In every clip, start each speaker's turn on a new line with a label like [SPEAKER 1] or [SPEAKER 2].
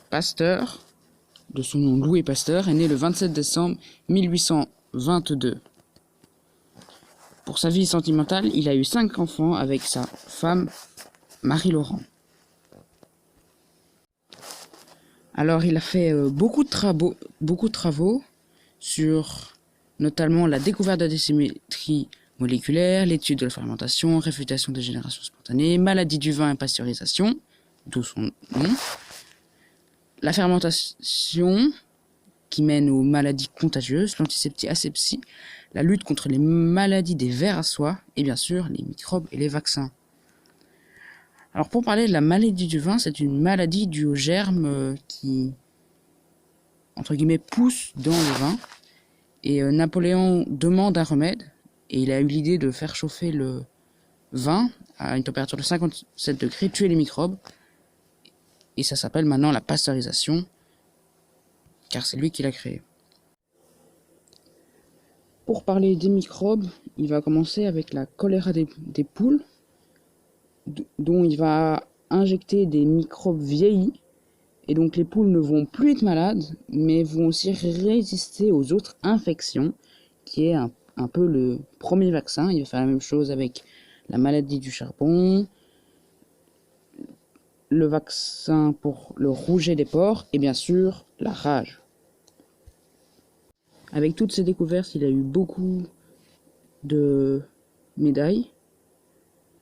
[SPEAKER 1] Pasteur, de son nom Louis Pasteur, est né le 27 décembre 1822. Pour sa vie sentimentale, il a eu 5 enfants avec sa femme Marie-Laurent. Alors il a fait beaucoup de travaux sur notamment la découverte de la désymétrie moléculaire, l'étude de la fermentation, réfutation des générations spontanées, maladie du vin et pasteurisation, d'où son nom, la fermentation qui mène aux maladies contagieuses, l'antiseptie, asepsie, la lutte contre les maladies des vers à soie et bien sûr les microbes et les vaccins. Alors pour parler de la maladie du vin, c'est une maladie due aux germes qui, entre guillemets, poussent dans le vin. Et Napoléon demande un remède et il a eu l'idée de faire chauffer le vin à une température de 57 degrés, tuer les microbes. Et ça s'appelle maintenant la pasteurisation, car c'est lui qui l'a créé. Pour parler des microbes, il va commencer avec la choléra des poules, dont il va injecter des microbes vieillis, et donc les poules ne vont plus être malades, mais vont aussi résister aux autres infections, qui est un peu le premier vaccin. Il va faire la même chose avec la maladie du charbon, le vaccin pour le rouget des porcs, et bien sûr la rage. Avec toutes ces découvertes, il a eu beaucoup de médailles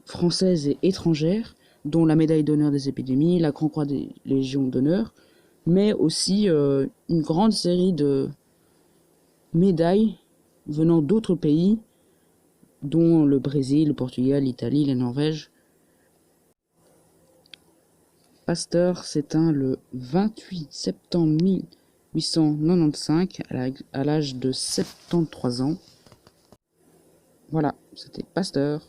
[SPEAKER 1] françaises et étrangères, dont la médaille d'honneur des épidémies, la Grand Croix des Légions d'honneur, mais aussi une grande série de médailles venant d'autres pays, dont le Brésil, le Portugal, l'Italie, la Norvège. Pasteur s'éteint le 28 septembre 1895 à l'âge de 73 ans. Voilà, c'était Pasteur.